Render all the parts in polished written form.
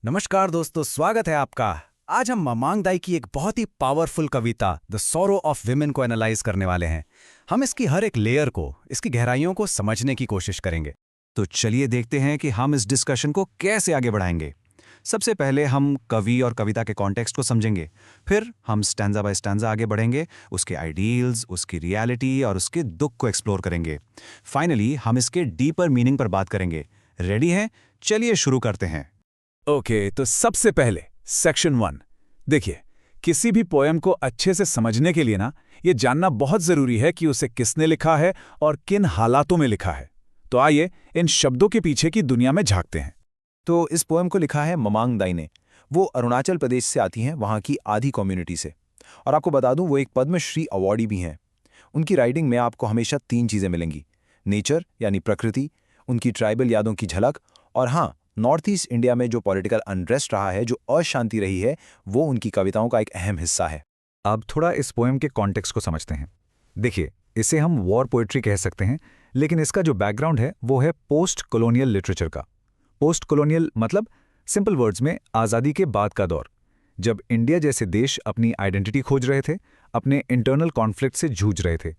नमस्कार दोस्तों, स्वागत है आपका। आज हम ममांग दाई की एक बहुत ही पावरफुल कविता द सॉरो ऑफ विमेन को एनालाइज करने वाले हैं। हम इसकी हर एक लेयर को, इसकी गहराइयों को समझने की कोशिश करेंगे। तो चलिए देखते हैं कि हम इस डिस्कशन को कैसे आगे बढ़ाएंगे। सबसे पहले हम कवि और कविता के कॉन्टेक्स्ट को समझेंगे, फिर हम स्टैंजा बाय स्टैंजा आगे बढ़ेंगे, उसके आइडियल्स, उसकी रियलिटी और उसके दुख को एक्सप्लोर करेंगे। फाइनली हम इसके डीपर मीनिंग पर बात करेंगे। रेडी हैं? चलिए शुरू करते हैं। ओके, तो सबसे पहले सेक्शन 1। देखिए, किसी भी पोएम को अच्छे से समझने के लिए ये जानना बहुत जरूरी है कि उसे किसने लिखा है और किन हालातों में लिखा है। तो आइए इन शब्दों के पीछे की दुनिया में झांकते हैं। तो इस पोएम को लिखा है ममांग दाई ने। वो अरुणाचल प्रदेश से आती हैं, वहाँ की आधी कम्युनिटी से। और आपको बता दूं, वो एक पद्मश्री अवॉर्डी भी हैं। उनकी राइटिंग में आपको हमेशा 3 चीज़ें मिलेंगी: नेचर यानी प्रकृति, उनकी ट्राइबल यादों की झलक, और हाँ, नॉर्थ ईस्ट इंडिया में जो पॉलिटिकल अनरेस्ट रहा है, जो अशांति रही है, वो उनकी कविताओं का एक अहम हिस्सा है। अब थोड़ा इस पोएम के कॉन्टेक्स्ट को समझते हैं। देखिए, इसे हम वॉर पोएट्री कह सकते हैं, लेकिन इसका जो बैकग्राउंड है वो है पोस्ट कॉलोनियल लिटरेचर का। पोस्ट कॉलोनियल मतलब सिंपल वर्ड्स में आज़ादी के बाद का दौर, जब इंडिया जैसे देश अपनी आइडेंटिटी खोज रहे थे, अपने इंटरनल कॉन्फ्लिक्ट से जूझ रहे थे।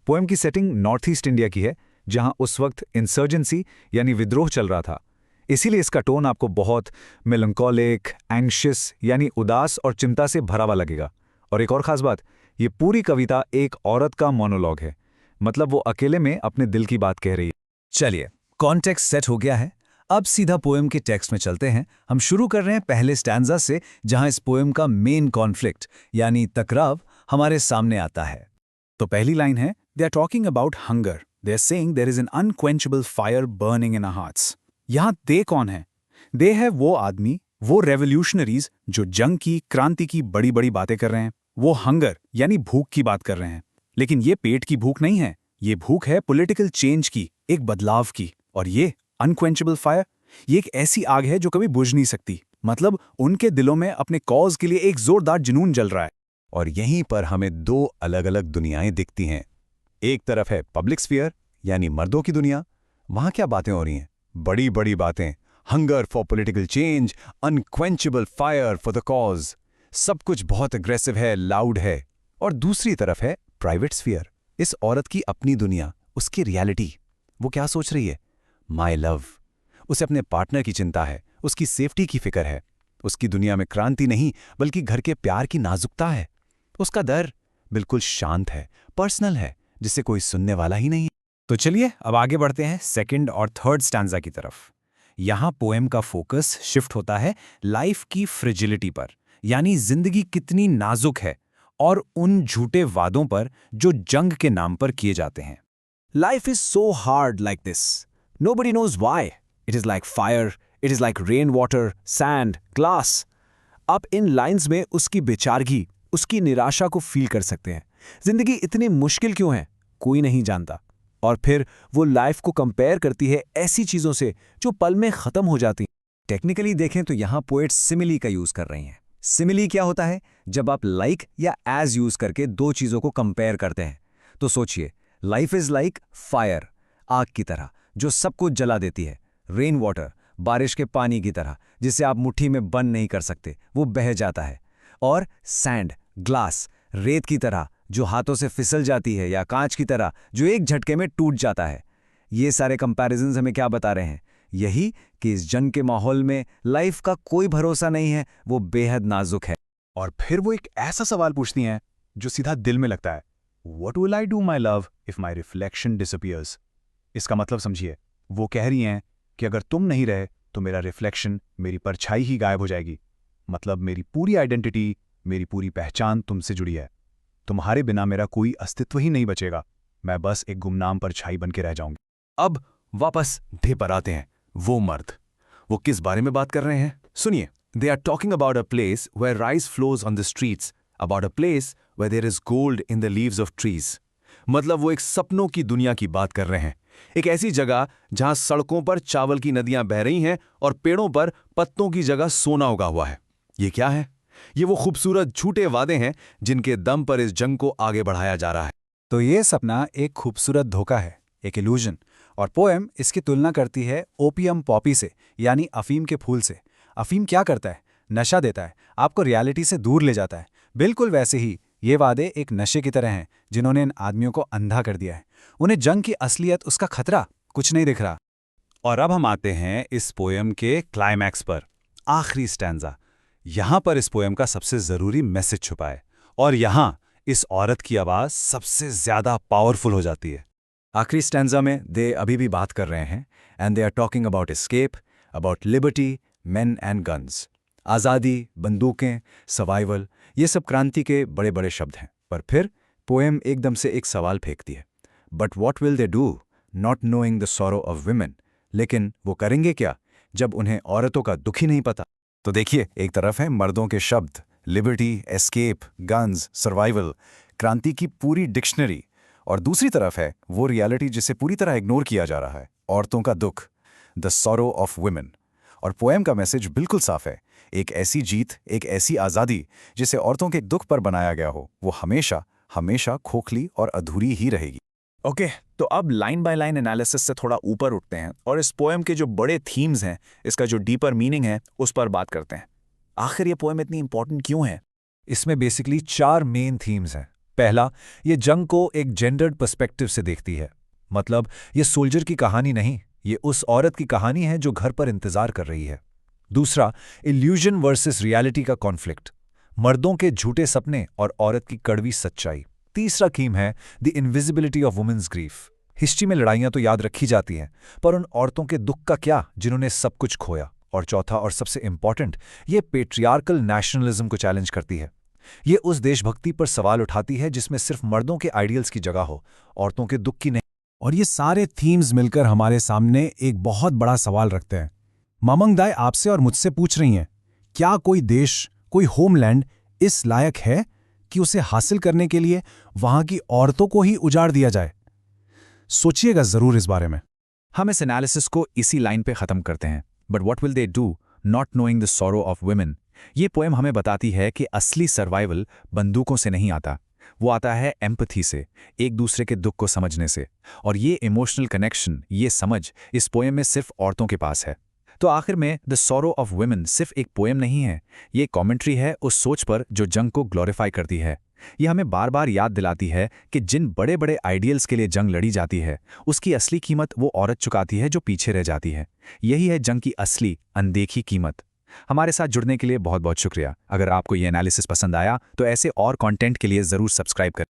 पोएम की सेटिंग नॉर्थ ईस्ट इंडिया की है, जहां उस वक्त इंसर्जेंसी यानी विद्रोह चल रहा था। इसीलिए इसका टोन आपको बहुत मेलंकोलिक, एंग्शियस यानी उदास और चिंता से भरा हुआ लगेगा। और एक और खास बात, ये पूरी कविता एक औरत का मोनोलॉग है, मतलब वो अकेले में अपने दिल की बात कह रही है। चलिए, कॉन्टेक्स्ट सेट हो गया है। अब सीधा पोएम के टेक्स्ट में चलते हैं। हम शुरू कर रहे हैं पहले स्टैंजा से, जहां इस पोएम का मेन कॉन्फ्लिक्ट यानी टकराव हमारे सामने आता है। तो पहली लाइन है, they are talking about hunger, they are saying there is an unquenchable fire burning in our hearts. यहाँ दे कौन है? दे है वो आदमी, वो रेवोल्यूशनरीज जो जंग की, क्रांति की बड़ी बड़ी बातें कर रहे हैं। वो हंगर यानी भूख की बात कर रहे हैं। लेकिन ये पेट की भूख नहीं है, ये भूख है पॉलिटिकल चेंज की, एक बदलाव की। और ये अनक्वेंचेबल फायर, ये एक ऐसी आग है जो कभी बुझ नहीं सकती। मतलब उनके दिलों में अपने कॉज के लिए एक जोरदार जुनून जल रहा है। और यहीं पर हमें 2 अलग अलग दुनियाएं दिखती हैं। एक तरफ है पब्लिक स्फीयर यानी मर्दों की दुनिया। वहां क्या बातें हो रही हैं? बड़ी बड़ी बातें, hunger for political change, unquenchable fire for the cause. सब कुछ बहुत अग्रेसिव है, लाउड है। और दूसरी तरफ है प्राइवेट स्फीयर, इस औरत की अपनी दुनिया, उसकी रियलिटी। वो क्या सोच रही है? My love. उसे अपने पार्टनर की चिंता है, उसकी सेफ्टी की फिक्र है। उसकी दुनिया में क्रांति नहीं, बल्कि घर के प्यार की नाजुकता है। उसका दर्द बिल्कुल शांत है, पर्सनल है, जिसे कोई सुनने वाला ही नहीं। तो चलिए अब आगे बढ़ते हैं सेकंड और थर्ड स्टैंजा की तरफ। यहाँ पोएम का फोकस शिफ्ट होता है लाइफ की फ्रिजिलिटी पर, यानी जिंदगी कितनी नाजुक है, और उन झूठे वादों पर जो जंग के नाम पर किए जाते हैं। Life is so hard like this, nobody knows why, it is like fire, it is like rain water, sand, glass. आप इन लाइन्स में उसकी बेचारगी, उसकी निराशा को फील कर सकते हैं। जिंदगी इतनी मुश्किल क्यों है, कोई नहीं जानता। और फिर वो लाइफ को कंपेयर करती है ऐसी चीजों से जो पल में खत्म हो जाती हैं। टेक्निकली देखें तो यहाँ पोएट सिमिली का यूज कर रही हैं। सिमिली क्या होता है? जब आप लाइक या एज यूज करके 2 चीजों को कंपेयर करते हैं। तो सोचिए, लाइफ इज लाइक फायर, आग की तरह जो सब कुछ जला देती है। रेन वाटर, बारिश के पानी की तरह जिसे आप मुट्ठी में बंद नहीं कर सकते, वो बह जाता है। और सैंड, ग्लास, रेत की तरह जो हाथों से फिसल जाती है, या कांच की तरह जो एक झटके में टूट जाता है। ये सारे कंपैरिजन्स हमें क्या बता रहे हैं? यही कि इस जंग के माहौल में लाइफ का कोई भरोसा नहीं है, वो बेहद नाजुक है। और फिर वो एक ऐसा सवाल पूछती हैं जो सीधा दिल में लगता है, What will I do my love if my reflection disappears? इसका मतलब समझिए, वो कह रही हैं कि अगर तुम नहीं रहे तो मेरा रिफ्लेक्शन, मेरी परछाई ही गायब हो जाएगी। मतलब मेरी पूरी आइडेंटिटी, मेरी पूरी पहचान तुमसे जुड़ी है। तुम्हारे बिना मेरा कोई अस्तित्व ही नहीं बचेगा। मैं बस एक गुमनाम परछाई बन के रह जाऊंगी। अब वापस ढे पर आते हैं। वो मर्द, वो किस बारे में बात कर रहे हैं? सुनिए, they are talking about a place where rice flows on the streets, about a place where there is gold in the leaves of trees. मतलब वो एक सपनों की दुनिया की बात कर रहे हैं। एक ऐसी जगह जहां सड़कों पर चावल की नदियां बह रही हैं और पेड़ों पर पत्तों की जगह सोना उगा हुआ है। ये क्या है? ये वो खूबसूरत झूठे वादे हैं जिनके दम पर इस जंग को आगे बढ़ाया जा रहा है। तो ये सपना एक खूबसूरत धोखा है, एक इल्यूजन। और पोएम इसकी तुलना करती है ओपियम पॉपी से, यानी अफीम के फूल से। अफीम क्या करता है? नशा देता है, आपको रियलिटी से दूर ले जाता है। बिल्कुल वैसे ही ये वादे एक नशे की तरह हैं जिन्होंने इन आदमियों को अंधा कर दिया है। उन्हें जंग की असलियत, उसका खतरा कुछ नहीं दिख रहा। और अब हम आते हैं इस पोयम के क्लाइमैक्स पर, आखिरी स्टैंजा। यहाँ पर इस पोयम का सबसे ज़रूरी मैसेज छुपा है, और यहाँ इस औरत की आवाज़ सबसे ज़्यादा पावरफुल हो जाती है। आखिरी स्टैंजा में दे अभी भी बात कर रहे हैं, and they are talking about escape, about liberty, men and guns. आज़ादी, बंदूकें, सर्वाइवल, ये सब क्रांति के बड़े बड़े शब्द हैं। पर फिर पोएम एकदम से एक सवाल फेंकती है, but what will they do, not knowing the sorrow of women. लेकिन वो करेंगे क्या जब उन्हें औरतों का दुख ही नहीं पता? तो देखिए, एक तरफ है मर्दों के शब्द, लिबर्टी, एस्केप, गन्स, सर्वाइवल, क्रांति की पूरी डिक्शनरी, और दूसरी तरफ है वो रियलिटी जिसे पूरी तरह इग्नोर किया जा रहा है, औरतों का दुख, द सॉरो ऑफ वुमेन। और पोएम का मैसेज बिल्कुल साफ है, एक ऐसी जीत, एक ऐसी आज़ादी जिसे औरतों के दुख पर बनाया गया हो, वो हमेशा हमेशा खोखली और अधूरी ही रहेगी। ओके, तो अब लाइन बाय लाइन एनालिसिस से थोड़ा ऊपर उठते हैं और इस पोएम के जो बड़े थीम्स हैं, इसका जो डीपर मीनिंग है, उस पर बात करते हैं। आखिर ये पोएम इतनी इंपॉर्टेंट क्यों है? इसमें बेसिकली 4 मेन थीम्स हैं। पहला, ये जंग को एक जेंडर्ड पर्सपेक्टिव से देखती है। मतलब ये सोल्जर की कहानी नहीं, ये उस औरत की कहानी है जो घर पर इंतजार कर रही है। दूसरा, इल्यूजन वर्सेस रियलिटी का कॉन्फ्लिक्ट, मर्दों के झूठे सपने और औरत की कड़वी सच्चाई। तीसरा थीम है the invisibility of women's grief. History में लड़ाइयां तो याद रखी जाती हैं, पर उन औरतों के दुख का क्या जिन्होंने सब कुछ खोया। और चौथा और सबसे इंपॉर्टेंट, ये पेट्रियार्कल नेशनलिज्म को चैलेंज करती है। ये उस देशभक्ति पर सवाल उठाती है जिसमें सिर्फ मर्दों के आइडियल्स की जगह हो, औरतों के दुख की नहीं। और ये सारे थीम्स मिलकर हमारे सामने एक बहुत बड़ा सवाल रखते हैं। मामंग दाई आपसे और मुझसे पूछ रही हैं, क्या कोई देश, कोई होमलैंड इस लायक है कि उसे हासिल करने के लिए वहां की औरतों को ही उजाड़ दिया जाए? सोचिएगा जरूर इस बारे में। हम इस एनालिसिस को इसी लाइन पे खत्म करते हैं, but what will they do, not knowing the sorrow of women. ये पोएम हमें बताती है कि असली सर्वाइवल बंदूकों से नहीं आता, वो आता है एम्पथी से, एक दूसरे के दुख को समझने से। और ये इमोशनल कनेक्शन, ये समझ इस पोएम में सिर्फ औरतों के पास है। तो आखिर में द सॉरो ऑफ वुमेन सिर्फ एक पोएम नहीं है, ये कमेंट्री है उस सोच पर जो जंग को ग्लोरीफाई करती है। ये हमें बार बार याद दिलाती है कि जिन बड़े बड़े आइडियल्स के लिए जंग लड़ी जाती है, उसकी असली कीमत वो औरत चुकाती है जो पीछे रह जाती है। यही है जंग की असली अनदेखी कीमत। हमारे साथ जुड़ने के लिए बहुत बहुत शुक्रिया। अगर आपको ये एनालिसिस पसंद आया तो ऐसे और कंटेंट के लिए ज़रूर सब्सक्राइब करें।